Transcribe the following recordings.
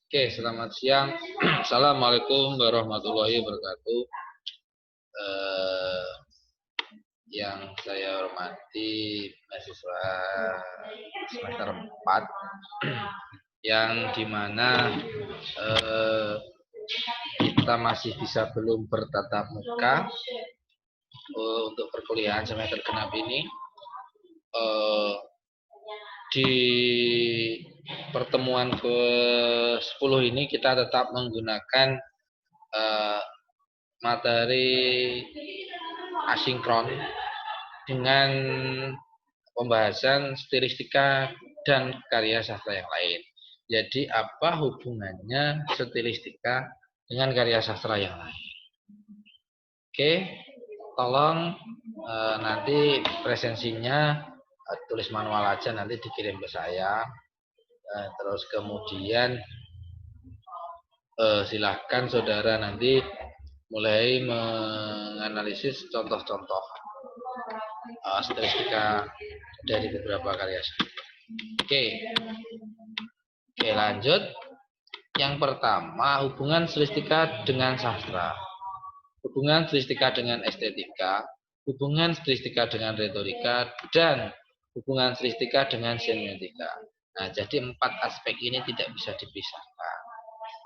Oke, selamat siang. Assalamualaikum warahmatullahi wabarakatuh. Eh, yang saya hormati mahasiswa semester 4, yang dimana kita masih bisa belum bertatap muka untuk perkuliahan semester genap ini. Di pertemuan ke-10 ini kita tetap menggunakan materi asinkron dengan pembahasan stilistika dan karya sastra yang lain. Jadi apa hubungannya stilistika dengan karya sastra yang lain? Oke, tolong nanti presensinya tulis manual aja, nanti dikirim ke saya. Terus kemudian silahkan saudara nanti mulai menganalisis contoh-contoh stilistika dari beberapa karya. Oke, lanjut. Yang pertama, hubungan stilistika dengan sastra, hubungan stilistika dengan estetika, hubungan stilistika dengan retorika, dan hubungan stilistika dengan semiotika. Nah, jadi 4 aspek ini tidak bisa dipisahkan.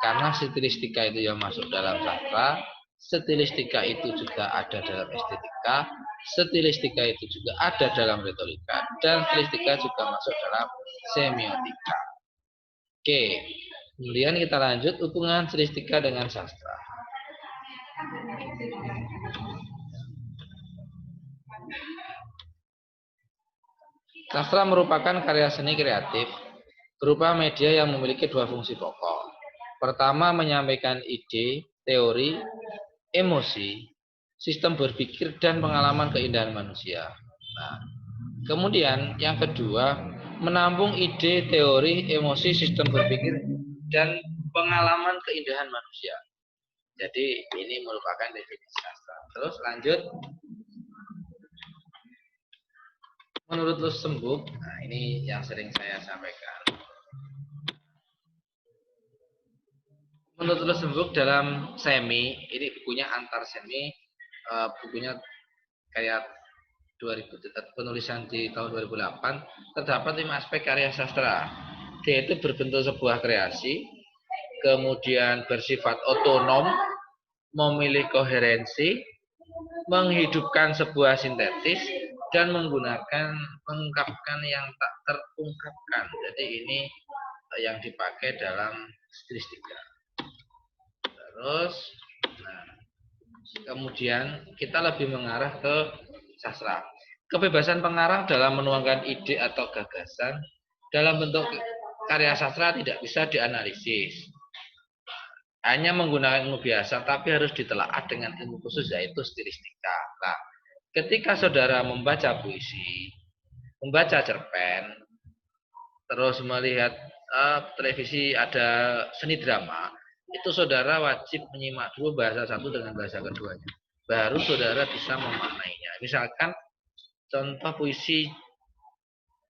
Karena stilistika itu yang masuk dalam sastra, stilistika itu juga ada dalam estetika, stilistika itu juga ada dalam retorika, dan stilistika juga masuk dalam semiotika. Oke, kemudian kita lanjut hubungan stilistika dengan sastra. Sastra merupakan karya seni kreatif berupa media yang memiliki 2 fungsi pokok. Pertama, menyampaikan ide, teori, emosi, sistem berpikir, dan pengalaman keindahan manusia. Nah, kemudian yang kedua, menampung ide, teori, emosi, sistem berpikir, dan pengalaman keindahan manusia. Jadi ini merupakan definisi sastra. Terus lanjut. Menurut Luxemburg, nah ini yang sering saya sampaikan. Menurut Luxemburg dalam semi, ini bukunya antar semi, bukunya kayak 2000, penulisan di tahun 2008, terdapat 5 aspek karya sastra. Dia itu berbentuk sebuah kreasi, kemudian bersifat otonom, memilih koherensi, menghidupkan sebuah sintetis, dan mengungkapkan yang tak terungkapkan. Jadi ini yang dipakai dalam stilistika. Terus, nah, kemudian kita lebih mengarah ke sastra. Kebebasan pengarang dalam menuangkan ide atau gagasan dalam bentuk karya sastra tidak bisa dianalisis. Hanya menggunakan ilmu biasa, tapi harus ditelaah dengan ilmu khusus, yaitu stilistika. Nah, ketika saudara membaca puisi, membaca cerpen, terus melihat televisi ada seni drama, itu saudara wajib menyimak dulu bahasa satu dengan bahasa keduanya. Baru saudara bisa memaknainya. Misalkan contoh puisi,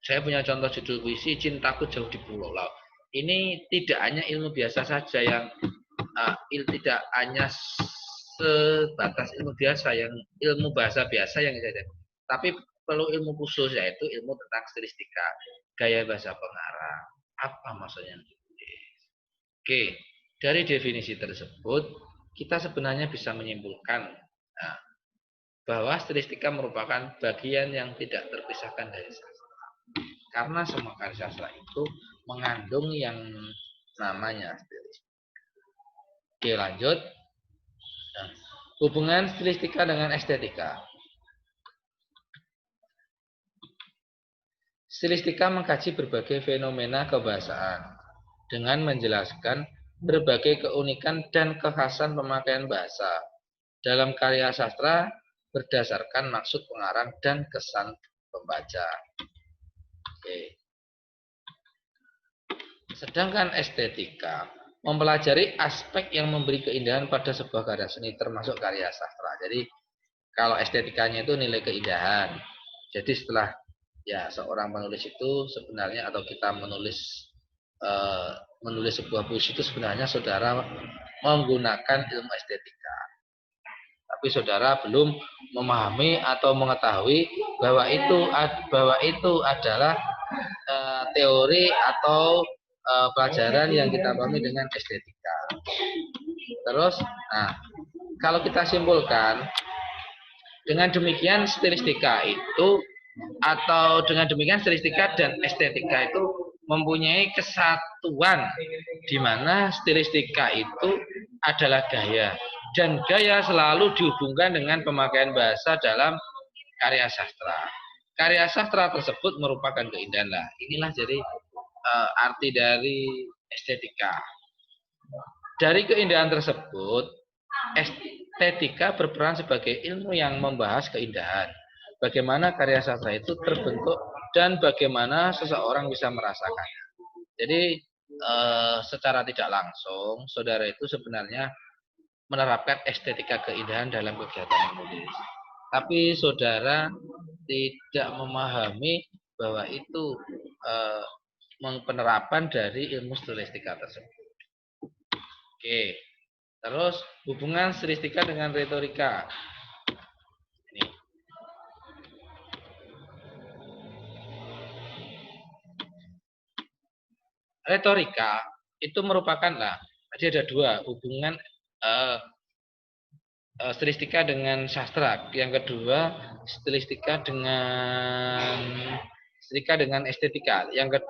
saya punya contoh judul puisi Cintaku Jauh di Pulau Laut. Ini tidak hanya ilmu biasa saja yang tidak hanya sebatas ilmu biasa, yang ilmu bahasa biasa yang saya, tapi perlu ilmu khusus, yaitu ilmu tentang stilistika, gaya bahasa pengarang. Apa maksudnya? Oke, dari definisi tersebut kita sebenarnya bisa menyimpulkan bahwa stilistika merupakan bagian yang tidak terpisahkan dari sastra. Karena semua karya sastra itu mengandung yang namanya stilistika. Oke, lanjut. Nah, hubungan stilistika dengan estetika. Stilistika mengkaji berbagai fenomena kebahasaan dengan menjelaskan berbagai keunikan dan kekhasan pemakaian bahasa dalam karya sastra berdasarkan maksud pengarang dan kesan pembaca. Oke. Sedangkan estetika mempelajari aspek yang memberi keindahan pada sebuah karya seni termasuk karya sastra. Jadi kalau estetikanya itu nilai keindahan. Jadi setelah ya seorang penulis itu sebenarnya, atau kita menulis menulis sebuah puisi itu sebenarnya saudara menggunakan ilmu estetika. Tapi saudara belum memahami atau mengetahui bahwa itu adalah teori atau pelajaran yang kita pahami dengan estetika. Terus, nah, kalau kita simpulkan, dengan demikian stilistika itu atau dengan demikian stilistika dan estetika itu mempunyai kesatuan di mana stilistika itu adalah gaya dan gaya selalu dihubungkan dengan pemakaian bahasa dalam karya sastra. Karya sastra tersebut merupakan keindahan lah. Inilah jadi arti dari estetika. Dari keindahan tersebut, estetika berperan sebagai ilmu yang membahas keindahan. Bagaimana karya sastra itu terbentuk dan bagaimana seseorang bisa merasakannya. Jadi secara tidak langsung, saudara itu sebenarnya menerapkan estetika keindahan dalam kegiatan menulis. Tapi saudara tidak memahami bahwa itu penerapan dari ilmu stilistika tersebut. Oke, terus hubungan stilistika dengan retorika. Ini. Retorika itu merupakan jadi ada dua hubungan stilistika dengan sastra. Yang kedua stilistika dengan estetika. Yang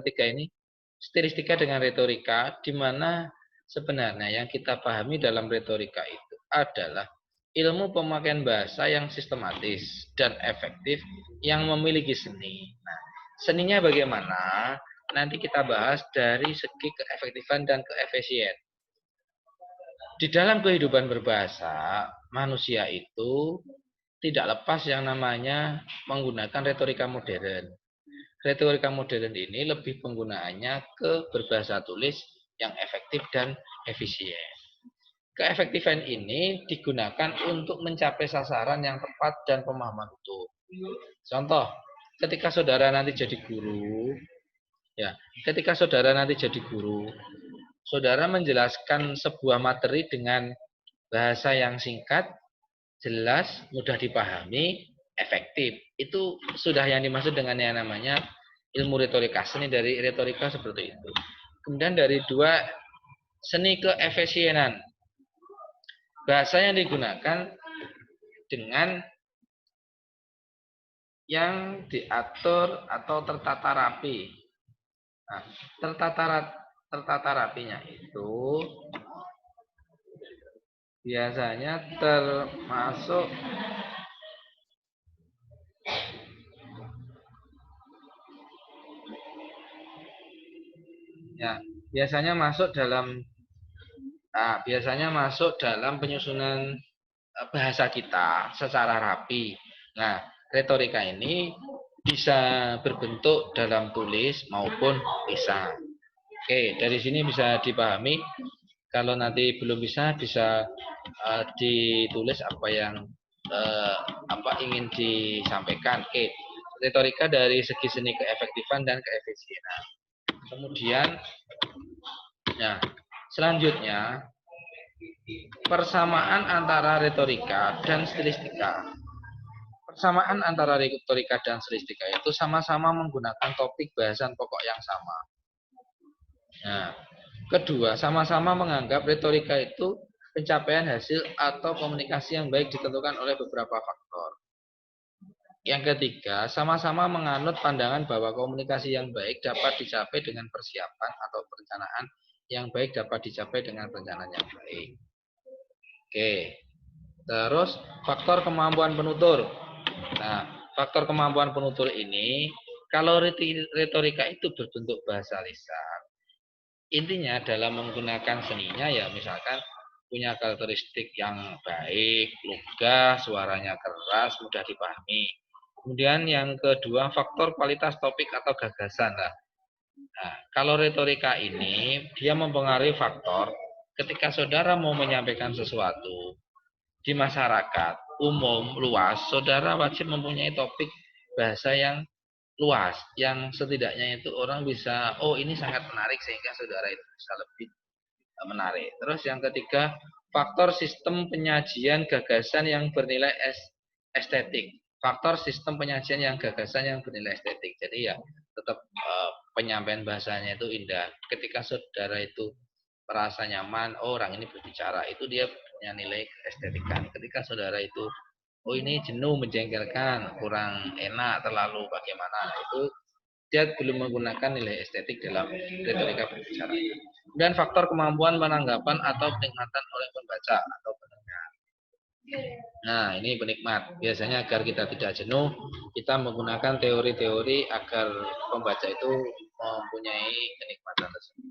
ketiga ini stilistika dengan retorika, di mana sebenarnya yang kita pahami dalam retorika itu adalah ilmu pemakaian bahasa yang sistematis dan efektif yang memiliki seni. Nah, seninya bagaimana? Nanti kita bahas dari segi keefektifan dan keefisien. Di dalam kehidupan berbahasa, manusia itu tidak lepas yang namanya menggunakan retorika modern. Retorika modern ini lebih penggunaannya ke berbahasa tulis yang efektif dan efisien. Keefektifan ini digunakan untuk mencapai sasaran yang tepat dan pemahaman utuh. Contoh, ketika saudara nanti jadi guru, saudara menjelaskan sebuah materi dengan bahasa yang singkat, jelas, mudah dipahami, efektif. Itu sudah yang dimaksud dengan yang namanya ilmu retorika. Seni dari retorika seperti itu. Kemudian dari dua, seni keefisienan. Bahasa yang digunakan dengan yang diatur atau tertata rapi. Nah, tertata rapinya itu biasanya termasuk biasanya masuk dalam penyusunan bahasa kita secara rapi. Nah, retorika ini bisa berbentuk dalam tulis maupun lisan. Oke, dari sini bisa dipahami. Kalau nanti belum bisa ditulis apa yang ingin disampaikan. Oke, retorika dari segi seni keefektifan dan keefisienan. Kemudian, selanjutnya persamaan antara retorika dan stilistika. Persamaan antara retorika dan stilistika itu sama-sama menggunakan topik bahasan pokok yang sama. Nah, kedua, sama-sama menganggap retorika itu pencapaian hasil atau komunikasi yang baik ditentukan oleh beberapa faktor. Yang ketiga, sama-sama menganut pandangan bahwa komunikasi yang baik dapat dicapai dengan persiapan atau perencanaan yang baik dapat dicapai dengan perencanaan yang baik. Oke. Terus faktor kemampuan penutur. Nah, faktor kemampuan penutur ini, kalau retorika itu berbentuk bahasa lisan, intinya dalam menggunakan seninya misalkan punya karakteristik yang baik, lugas, suaranya keras, mudah dipahami. Kemudian yang kedua, faktor kualitas topik atau gagasan. Nah, kalau retorika ini dia mempengaruhi faktor ketika saudara mau menyampaikan sesuatu di masyarakat umum luas, saudara wajib mempunyai topik bahasa yang luas yang setidaknya itu orang bisa, oh ini sangat menarik sehingga saudara itu bisa lebih menarik. Terus yang ketiga, faktor sistem penyajian gagasan yang bernilai estetik. Faktor sistem penyajian yang gagasan yang bernilai estetik. Jadi ya tetap penyampaian bahasanya itu indah. Ketika saudara itu merasa nyaman, oh orang ini berbicara, itu dia punya nilai estetika. Ketika saudara itu, oh ini jenuh, menjengkelkan, kurang enak, terlalu bagaimana, itu dia belum menggunakan nilai estetik dalam retorika berbicara. Dan faktor kemampuan penanggapan atau penikmatan oleh pembaca atau pendengar. Nah, ini penikmat. Biasanya agar kita tidak jenuh, kita menggunakan teori-teori agar pembaca itu mempunyai kenikmatan tersebut.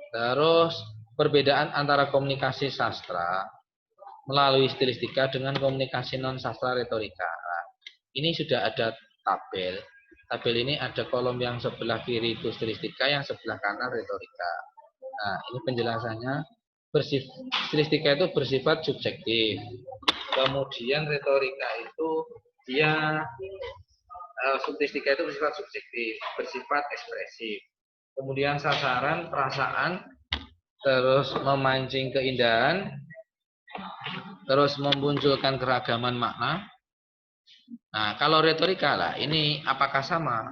Terus, perbedaan antara komunikasi sastra melalui stilistika dengan komunikasi non sastra retorika. Nah, ini sudah ada tabel. Tabel ini ada kolom yang sebelah kiri itu stilistika, yang sebelah kanan retorika. Nah, ini penjelasannya. Stilistika itu bersifat subjektif. Kemudian retorika itu dia stilistika itu bersifat subjektif, bersifat ekspresif. Kemudian sasaran, perasaan, terus memancing keindahan, terus memunculkan keragaman makna. Nah, kalau retorika lah, ini apakah sama?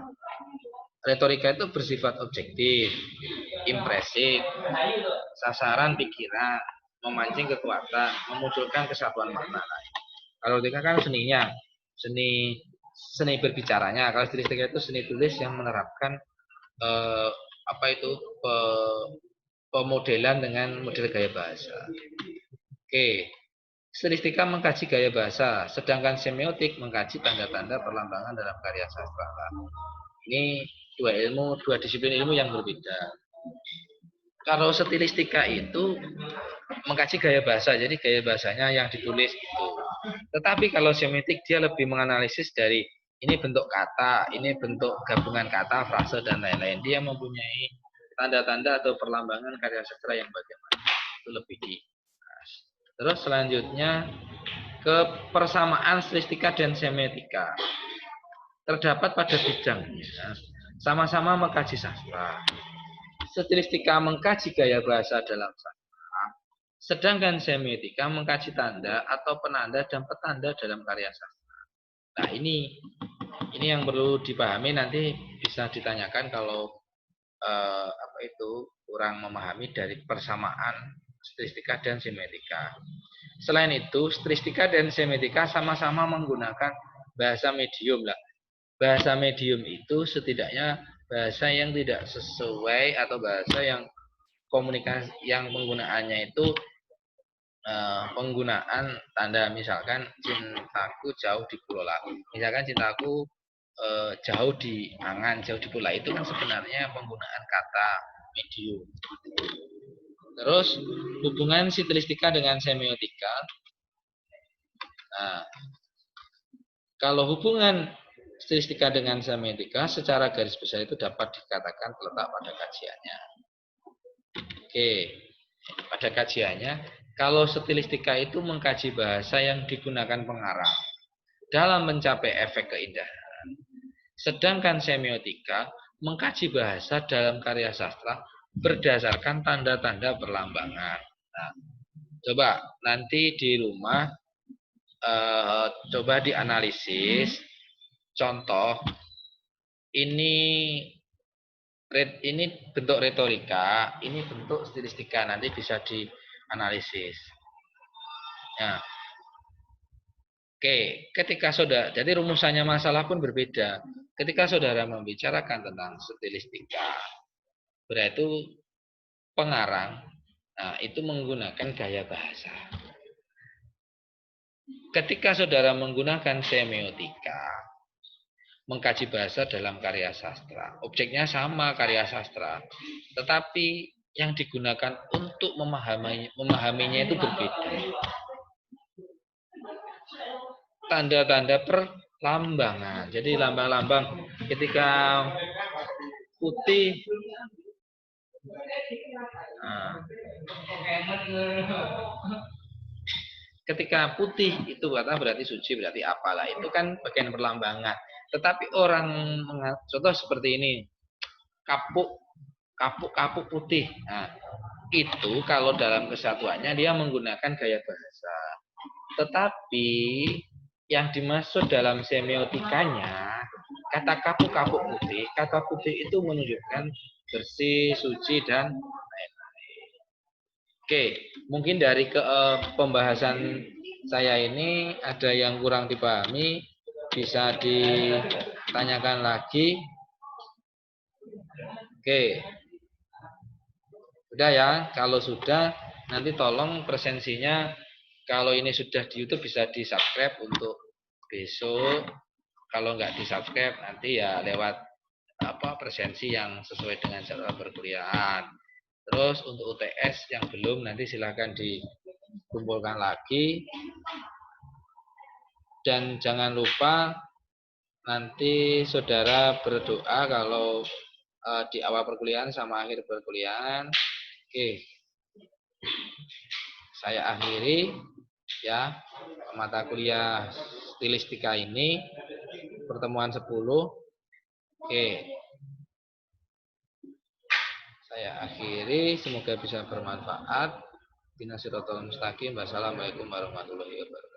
Retorika itu bersifat objektif, impresif, sasaran pikiran, memancing kekuatan, memunculkan kesatuan makna. Kalau retorika kan seninya, seni berbicaranya. Kalau stilistika itu seni tulis yang menerapkan pemodelan dengan model gaya bahasa. Oke. Stilistika mengkaji gaya bahasa, sedangkan semiotik mengkaji tanda-tanda perlambangan dalam karya sastra. Ini dua disiplin ilmu yang berbeda. Kalau stilistika itu mengkaji gaya bahasa, jadi gaya bahasanya yang ditulis itu. Tetapi kalau semiotik dia lebih menganalisis dari ini bentuk kata, ini bentuk gabungan kata, frase dan lain-lain. Dia mempunyai tanda-tanda atau perlambangan karya sastra yang bagaimana. Itu lebih di. Terus selanjutnya kepersamaan stilistika dan semiotika terdapat pada bidangnya, sama-sama mengkaji sastra. Stilistika mengkaji gaya bahasa dalam sastra, sedangkan semiotika mengkaji tanda atau penanda dan petanda dalam karya sastra. Nah, ini yang perlu dipahami, nanti bisa ditanyakan kalau kurang memahami dari persamaan stilistika dan semiotika. Selain itu, stilistika dan semiotika sama-sama menggunakan bahasa medium lah. Bahasa medium itu setidaknya bahasa yang tidak sesuai atau bahasa yang komunikasi yang penggunaannya itu penggunaan tanda, misalkan cintaku jauh di pulau laut. Misalkan cintaku jauh di angan, jauh di pulau, itu kan sebenarnya penggunaan kata medium. Terus hubungan stilistika dengan semiotika. Nah, kalau hubungan stilistika dengan semiotika secara garis besar itu dapat dikatakan terletak pada kajiannya. Oke, pada kajiannya, kalau stilistika itu mengkaji bahasa yang digunakan pengarang dalam mencapai efek keindahan, sedangkan semiotika mengkaji bahasa dalam karya sastra berdasarkan tanda-tanda perlambangan. Nah, coba nanti di rumah coba dianalisis. Contoh, ini bentuk retorika, ini bentuk stilistika, nanti bisa dianalisis. Nah, oke, ketika saudara, jadi rumusannya masalah pun berbeda. Ketika saudara membicarakan tentang stilistika, berarti pengarang, nah itu menggunakan gaya bahasa. Ketika saudara menggunakan semiotika, mengkaji bahasa dalam karya sastra, objeknya sama, karya sastra, tetapi yang digunakan untuk memahaminya itu berbeda. Tanda-tanda perlambangan, jadi lambang-lambang ketika putih, ketika putih itu kata berarti suci, berarti apalah, itu kan bagian perlambangan. Tetapi orang contoh seperti ini, kapuk putih. Nah, itu kalau dalam kesatuannya dia menggunakan gaya bahasa. Tetapi yang dimaksud dalam semiotikanya, kata kapuk putih itu menunjukkan bersih, suci, dan lain-lain. Oke, mungkin dari pembahasan saya ini ada yang kurang dipahami, bisa ditanyakan lagi. Oke, udah ya, kalau sudah nanti tolong presensinya, kalau ini sudah di YouTube bisa di subscribe untuk besok. Kalau nggak di subscribe nanti ya lewat presensi yang sesuai dengan jadwal perkuliahan. Terus untuk UTS yang belum nanti silahkan dikumpulkan lagi. Dan jangan lupa nanti saudara berdoa kalau di awal perkuliahan sama akhir perkuliahan. Oke, saya akhiri ya mata kuliah stilistika ini, pertemuan 10. Oke, saya akhiri, semoga bisa bermanfaat. Wassalamualaikum warahmatullahi wabarakatuh.